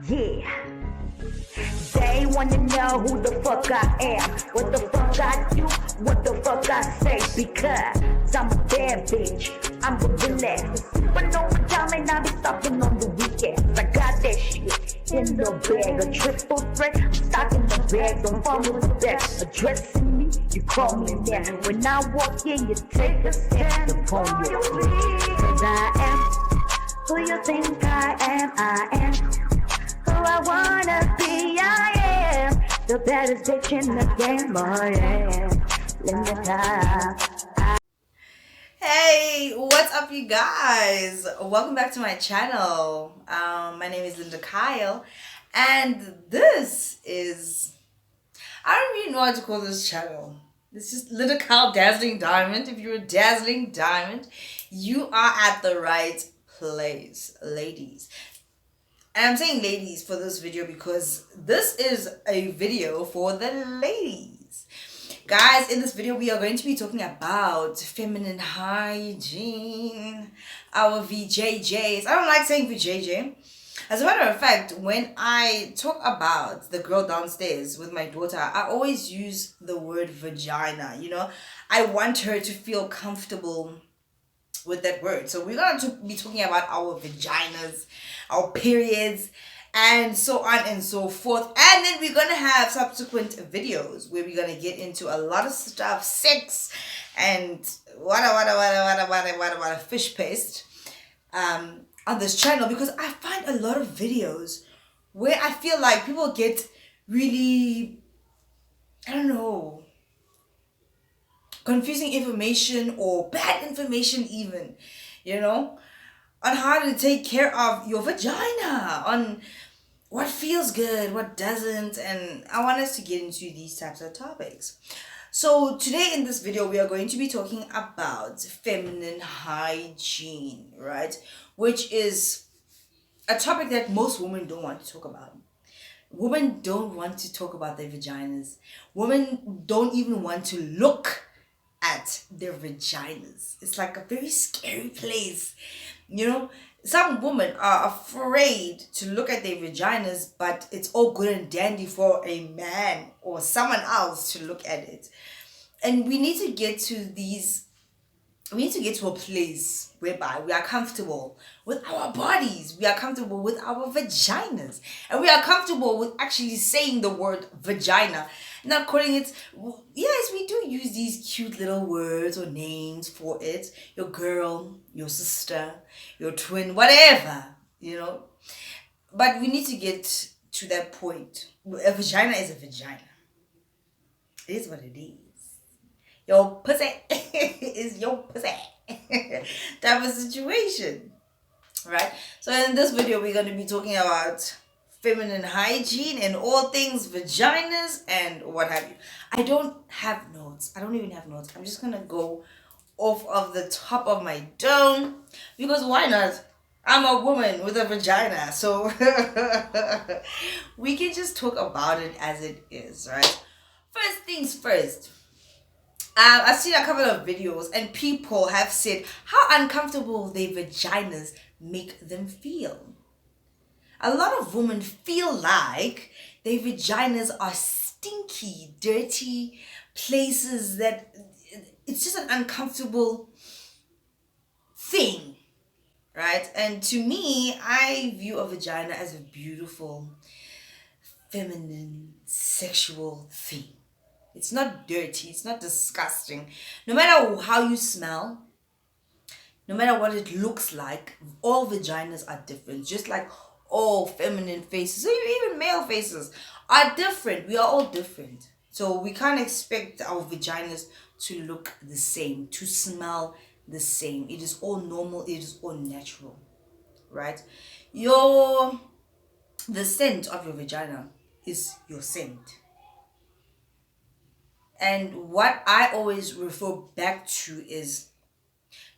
Yeah. They wanna know who the fuck I am, what the fuck I do, what the fuck I say, because I'm a bad bitch, I'm the relax. But no time and I be stopping on the weekends. I got that shit in the bag, a triple threat. I'm stocking the bag, don't fall with that. Addressing me, you call me now. When I walk in, you take a step upon your feet. Cause I am who you think I am, I am who I wanna be, I am the baddest bitch in the game, I am. Let me die. Hey, what's up, you guys? Welcome back to my channel. My name is Linda Kyle, and this is, I don't really know what to call this channel. It's just Linda Kyle Dazzling Diamond. If you're a dazzling diamond, you are at the right place, ladies. And I'm saying ladies for this video because this is a video for the ladies. Guys, in this video we are going to be talking about feminine hygiene, our VJJs. I don't like saying VJJ. As a matter of fact, when I talk about the girl downstairs with my daughter, I always use the word vagina. You know, I want her to feel comfortable with that word. So we're going to be talking about our vaginas, our periods, and so on and so forth. And then we're going to have subsequent videos where we're going to get into a lot of stuff, sex and what fish paste on this channel, because I find a lot of videos where I feel like people get really, I don't know, confusing information or bad information even, you know, on how to take care of your vagina, on what feels good, what doesn't, and I want us to get into these types of topics. So today in this video, we are going to be talking about feminine hygiene, right? Which is a topic that most women don't want to talk about. Women don't want to talk about their vaginas. Women don't even want to look at their vaginas. It's like a very scary place. You know, some women are afraid to look at their vaginas, but it's all good and dandy for a man or someone else to look at it. And we need to get to a place whereby we are comfortable with our bodies, we are comfortable with our vaginas, and we are comfortable with actually saying the word vagina, not calling it, yes, we do use these cute little words or names for it, your girl, your sister, your twin, whatever, you know, but we need to get to that point. A vagina is a vagina. It is what it is. Your pussy is your pussy type of situation, right? So in this video, we're going to be talking about feminine hygiene and all things vaginas and what have you. I don't have notes. I don't even have notes. I'm just going to go off of the top of my dome because why not? I'm a woman with a vagina, so we can just talk about it as it is, right? First things first. I've seen a couple of videos and people have said how uncomfortable their vaginas make them feel. A lot of women feel like their vaginas are stinky, dirty places that it's just an uncomfortable thing, right? And to me, I view a vagina as a beautiful, feminine, sexual thing. It's not dirty. It's not disgusting. No matter how you smell, no matter what it looks like, all vaginas are different. Just like all feminine faces, even male faces are different. We are all different. So we can't expect our vaginas to look the same, to smell the same. It is all normal. It is all natural, right? The scent of your vagina is your scent. And what I always refer back to is,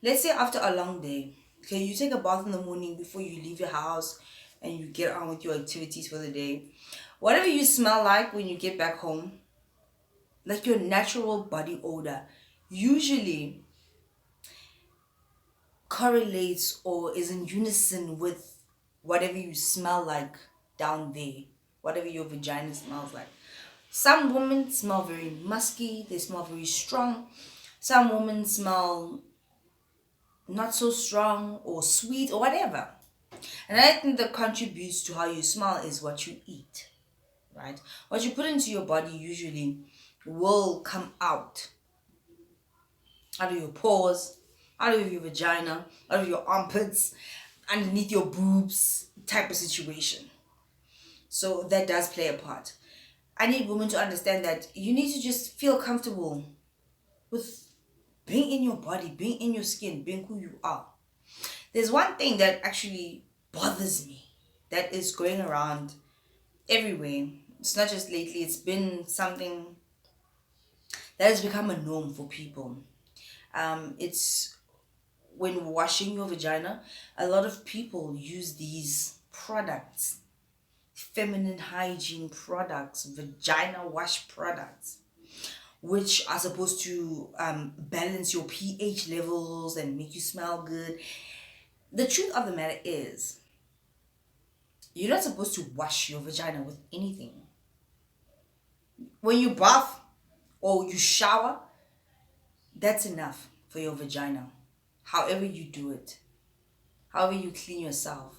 let's say after a long day, okay, you take a bath in the morning before you leave your house and you get on with your activities for the day. Whatever you smell like when you get back home, like your natural body odor, usually correlates or is in unison with whatever you smell like down there, whatever your vagina smells like. Some women smell very musky, they smell very strong. Some women smell not so strong or sweet or whatever. And I think that contributes to how you smell is what you eat, right? What you put into your body usually will come out of your pores, out of your vagina, out of your armpits, underneath your boobs type of situation. So that does play a part. I need women to understand that you need to just feel comfortable with being in your body, being in your skin, being who you are. There's one thing that actually bothers me that is going around everywhere. It's not just lately, it's been something that has become a norm for people. It's when washing your vagina, a lot of people use these products, feminine hygiene products, vagina wash products, which are supposed to balance your pH levels and make you smell good. The truth of the matter is, you're not supposed to wash your vagina with anything. When you bath or you shower, that's enough for your vagina. However you do it, however you clean yourself,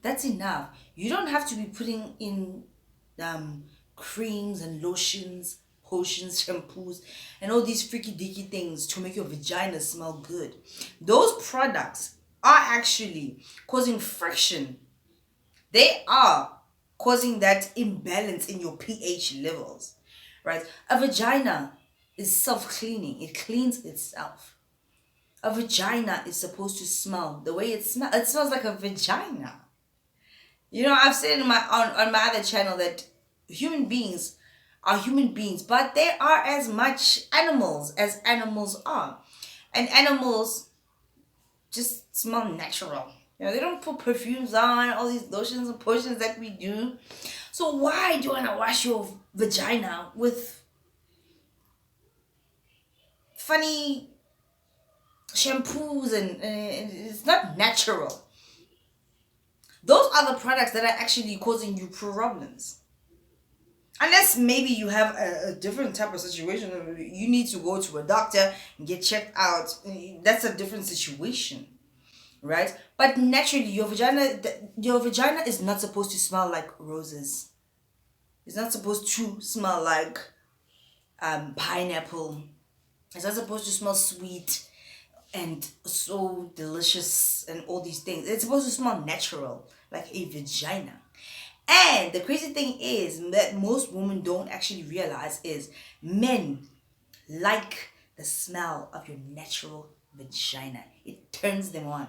that's enough. You don't have to be putting in creams and lotions, potions, shampoos, and all these freaky dicky things to make your vagina smell good. Those products are actually causing friction. They are causing that imbalance in your pH levels, right? A vagina is self-cleaning. It cleans itself. A vagina is supposed to smell the way it smells. It smells like a vagina. You know, I've said in my on my other channel that human beings are human beings, but they are as much animals as animals are. And animals just smell natural. You know, they don't put perfumes on, all these lotions and potions that we do. So why do you want to wash your vagina with funny shampoos and it's not natural? Those are the products that are actually causing you problems. Unless maybe you have a different type of situation, you need to go to a doctor and get checked out. That's a different situation, right? But naturally, your vagina is not supposed to smell like roses. It's not supposed to smell like pineapple. It's not supposed to smell sweet and so delicious and all these things. It's supposed to smell natural, like a vagina. And the crazy thing is that most women don't actually realize is men like the smell of your natural vagina. It turns them on.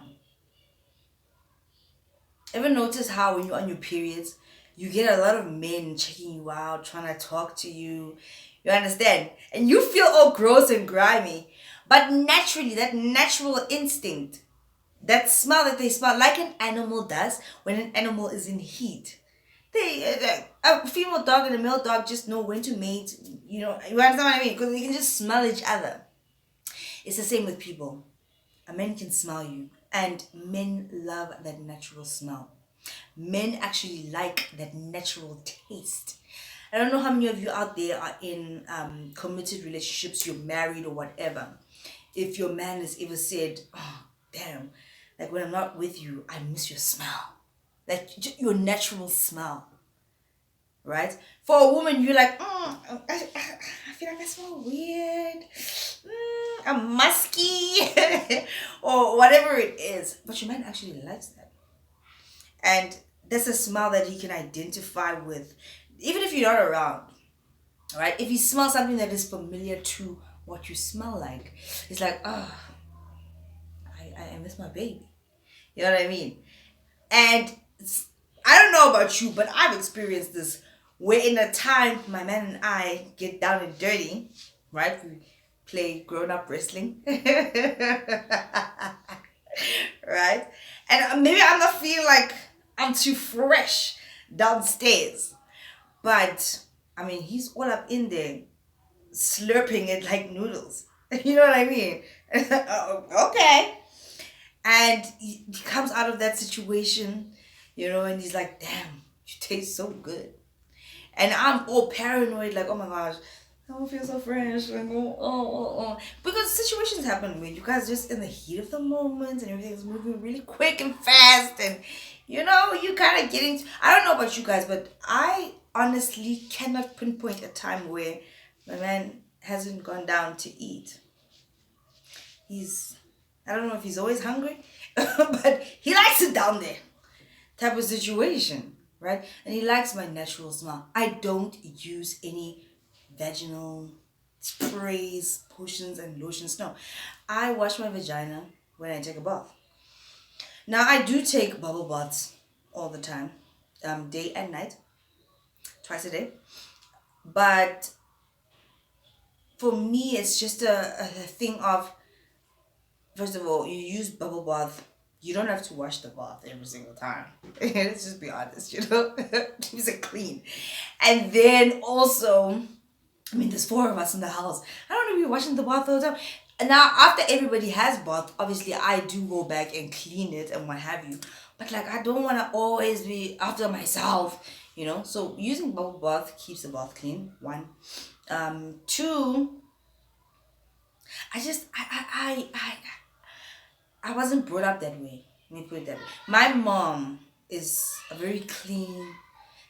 Ever notice how when you're on your periods, you get a lot of men checking you out, trying to talk to you. You understand? And you feel all gross and grimy. But naturally, that natural instinct, that smell that they smell like an animal does when an animal is in heat. A female dog and a male dog just know when to mate. You know, you understand what I mean? Because they can just smell each other. It's the same with people. A man can smell you. And men love that natural smell. Men actually like that natural taste. I don't know how many of you out there are in committed relationships, you're married or whatever. If your man has ever said, oh, damn, like when I'm not with you, I miss your smell. Like your natural smell. Right? For a woman, you're like, I feel like I smell weird. I'm musky. Or whatever it is. But your man actually likes that. And that's a smell that he can identify with. Even if you're not around. Right? If he smells something that is familiar to what you smell like, it's like, oh, I miss my baby. You know what I mean? And I don't know about you, but I've experienced this where in a time my man and I get down and dirty, right? We play grown-up wrestling. Right? And maybe I'm not feeling like I'm too fresh downstairs. But, I mean, he's all up in there slurping it like noodles. You know what I mean? Okay. And he comes out of that situation you know, and he's like, damn, you taste so good. And I'm all paranoid, like, oh my gosh, I don't feel so fresh. Like, oh. Because situations happen when you guys just in the heat of the moment and everything's moving really quick and fast. And, you know, you kind of getting... I don't know about you guys, but I honestly cannot pinpoint a time where my man hasn't gone down to eat. I don't know if he's always hungry, but he likes it down there type of situation, right? And he likes my natural smell. I don't use any vaginal sprays, potions, and lotions. No, I wash my vagina when I take a bath. Now, I do take bubble baths all the time, day and night, twice a day. But for me, it's just a thing of, first of all, you use bubble bath. You don't have to wash the bath every single time. Let's just be honest, you know? Keeps it clean. And then also, I mean, there's 4 of us in the house. I don't want to be washing the bath all the time. And now, after everybody has bath, obviously, I do go back and clean it and what have you. But, like, I don't want to always be after myself, you know? So, using bubble bath keeps the bath clean, 1. 2, I wasn't brought up that way. Let me put it that way. My mom is a very clean,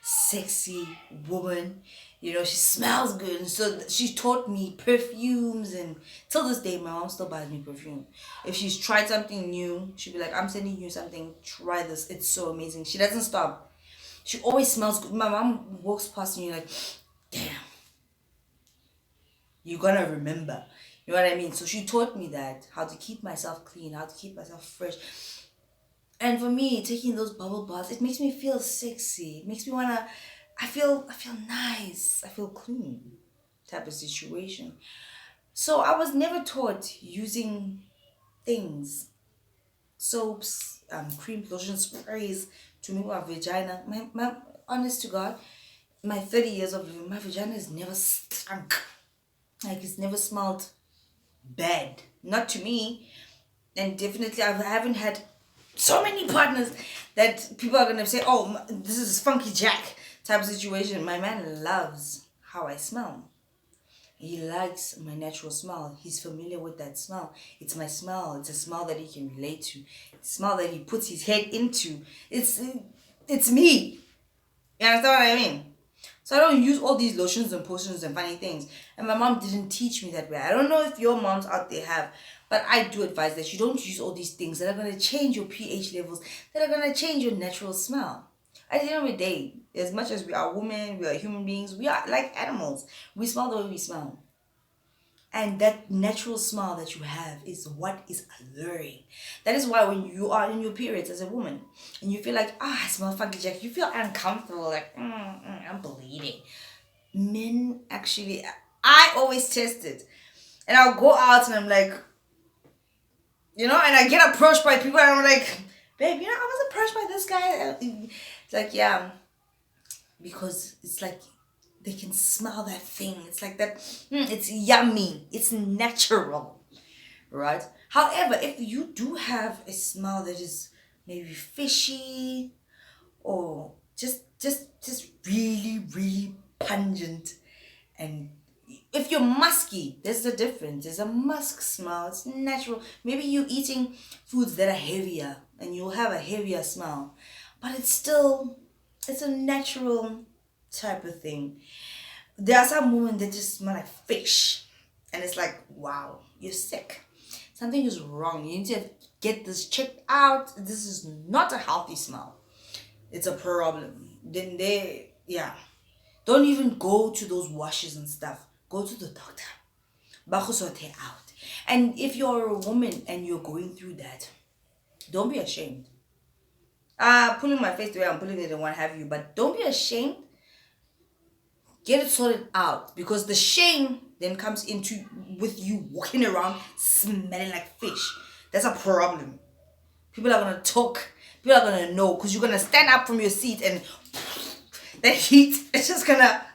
sexy woman. You know, she smells good. And so she taught me perfumes. And till this day, my mom still buys me perfume. If she's tried something new, she'll be like, I'm sending you something. Try this. It's so amazing. She doesn't stop. She always smells good. My mom walks past me like, damn. You're gonna remember. You know what I mean? So she taught me that, how to keep myself clean, how to keep myself fresh. And for me, taking those bubble baths, it makes me feel sexy. It makes me wanna, I feel nice. I feel clean type of situation. So I was never taught using things, soaps, cream, lotion, sprays to make my vagina. My honest to God, my 30 years of living, my vagina has never stunk. Like, it's never smelled bad. Not to me. And definitely, I haven't had so many partners that people are going to say, oh, this is Funky Jack type of situation. My man loves how I smell. He likes my natural smell. He's familiar with that smell. It's my smell. It's a smell that he can relate to. It's a smell that he puts his head into. It's me. You understand what I mean? So I don't use all these lotions and potions and funny things. And my mom didn't teach me that way. I don't know if your moms out there have, but I do advise that you don't use all these things that are going to change your pH levels, that are going to change your natural smell. At the end of the day, as much as we are women, we are human beings, we are like animals. We smell the way we smell. And that natural smell that you have is what is alluring. That is why when you are in your periods as a woman and you feel like, I smell funky jack, you feel uncomfortable, like, I'm bleeding. Men actually, I always test it. And I'll go out and I'm like, you know, and I get approached by people and I'm like, babe, you know, I was approached by this guy. It's like, yeah, because it's like, they can smell that thing. It's like that. It's yummy. It's natural, right? However, if you do have a smell that is maybe fishy or just really, really pungent, and if you're musky, there's a difference. There's a musk smell. It's natural. Maybe you're eating foods that are heavier and you'll have a heavier smell, but it's a natural type of thing. There are some women that just smell like fish, and it's like, wow, you're sick. Something is wrong. You need to get this checked out. This is not a healthy smell. It's a problem. Then don't even go to those washes and stuff. Go to the doctor. Bakusote out. And if you're a woman and you're going through that, don't be ashamed. Pulling my face the way I'm pulling it and what have you, but don't be ashamed. Get it sorted out, because the shame then comes into with you walking around smelling like fish. That's a problem. People are gonna talk. People are gonna know, because you're gonna stand up from your seat and the heat is just gonna.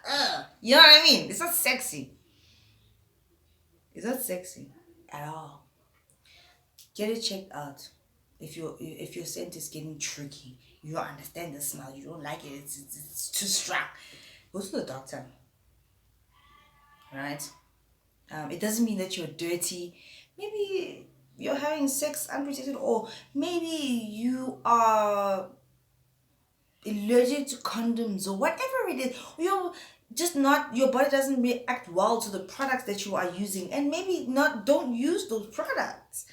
You know what I mean? It's not sexy. It's not sexy at all. Get it checked out. If your scent is getting tricky, You don't understand the smell. You don't like it. It's too strong. Go to the doctor. Right? It doesn't mean that you're dirty. Maybe you're having sex unprotected, or maybe you are allergic to condoms, or whatever it is. You're just not, your body doesn't react well to the products that you are using, and maybe don't use those products.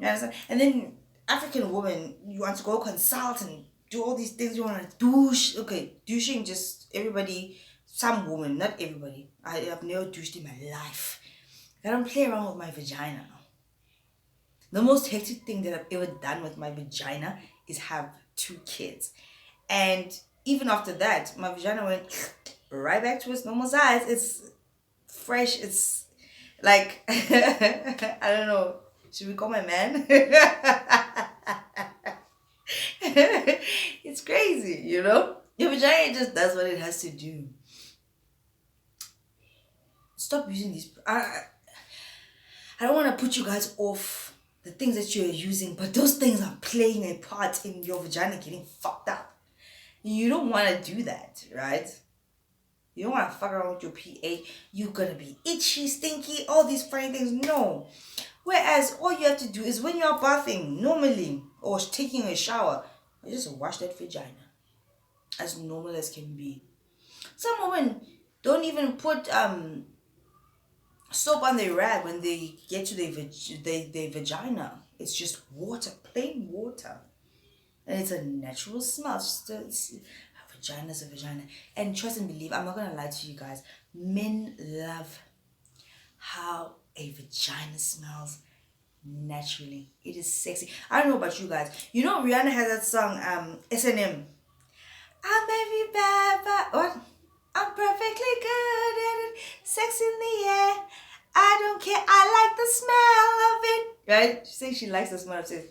You understand? And then African woman, you want to go consult and do all these things. You want to douche. Okay, douching, just everybody, some women, not everybody. I have never douched in my life. I don't play around with my vagina. The most hectic thing that I've ever done with my vagina is have 2 kids. And even after that, my vagina went right back to its normal size. It's fresh. It's like, I don't know. Should we call my man? It's crazy, you know? Your vagina just does what it has to do. Stop using these. I don't want to put you guys off the things that you're using, but those things are playing a part in your vagina getting fucked up. You don't want to do that, right? You don't want to fuck around with your pH. You're going to be itchy, stinky, all these funny things. No. Whereas all you have to do is when you're bathing normally or taking a shower, you just wash that vagina as normal as can be. Some women don't even put soap on their rag when they get to their vagina. It's just water, plain water. And it's a natural smell. A vagina's a vagina. And trust and believe, I'm not going to lie to you guys. Men love how a vagina smells naturally. It is sexy. I don't know about you guys. You know Rihanna has that song, S&M. I may be bad, but what? I'm perfectly good and sex in the air. I don't care. I like the smell of it. Right? She says she likes the smell of sex.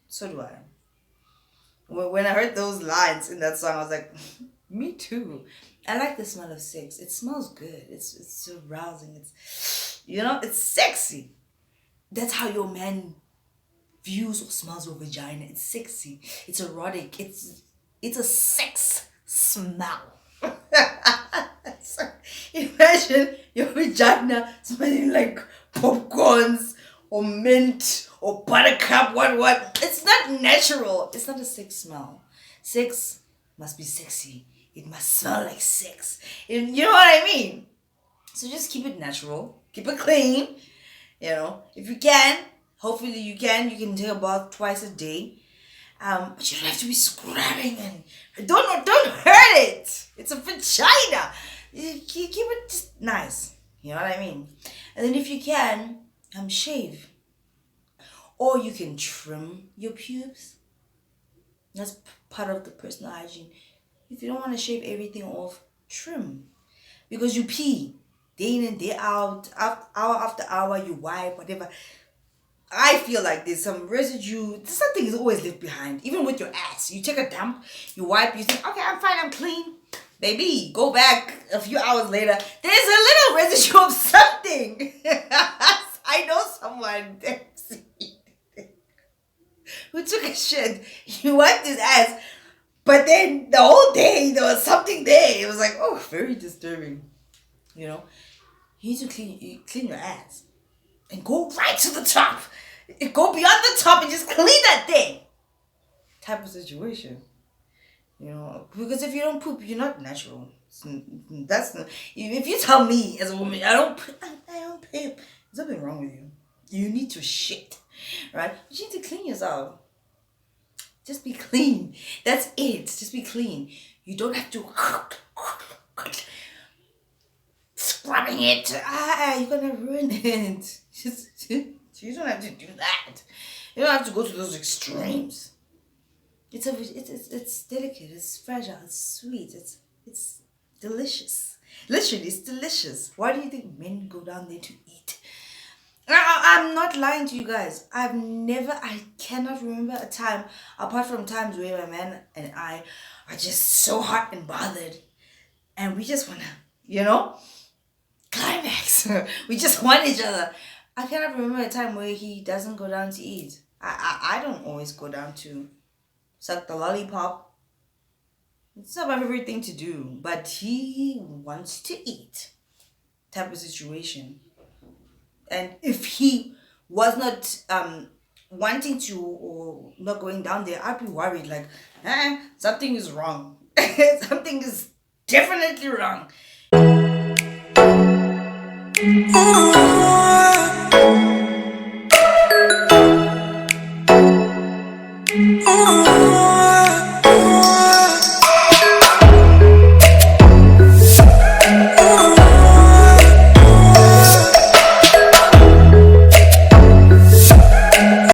So do I. When I heard those lines in that song, I was like, me too. I like the smell of sex. It smells good. It's arousing. It's, you know, it's sexy. That's how your man views or smells your vagina. It's sexy. It's erotic. It's a sex smell. So, imagine your vagina smelling like popcorns or mint or buttercup, what. It's not natural. It's not a sex smell. Sex must be sexy. It must smell like sex. You know what I mean? So just keep it natural. Keep it clean. You know, if you can, hopefully you can take a bath twice a day. But you don't have to be scrubbing and don't hurt it. It's a vagina. You keep it just nice. You know what I mean? And then if you can, shave. Or you can trim your pubes. That's part of the personal hygiene. If you don't want to shave everything off, trim. Because you pee day in and day out, hour after hour, you wipe, whatever. I feel like there's some residue, something is always left behind. Even with your ass. You take a dump, you wipe, you think, okay, I'm fine, I'm clean. Baby, go back a few hours later, there's a little residue of something. I know someone who took a shit. He wiped his ass, but then the whole day there was something there. It was like, oh, very disturbing. You know, you need to clean your ass and go right to the top. Go beyond the top and just clean that thing. Type of situation. You know, because if you don't poop, you're not natural. That's not, if you tell me as a woman, I don't poop, there's something wrong with you. You need to shit, right? But you need to clean yourself. Just be clean. That's it. Just be clean. You don't have to scrubbing it. You're gonna ruin it. You don't have to do that. You don't have to go to those extremes. It's delicate. It's fragile. It's sweet. It's delicious. Literally, it's delicious. Why do you think men go down there to eat? I'm not lying to you guys. I cannot remember a time, apart from times where my man and I are just so hot and bothered, and we just wanna, climax. We just want each other. I cannot remember a time where he doesn't go down to eat. I don't always go down to suck the lollipop. It's not my favorite thing to do, but he wants to eat type of situation. And if he was not wanting to or not going down there, I'd be worried like, something is wrong. Something is definitely wrong.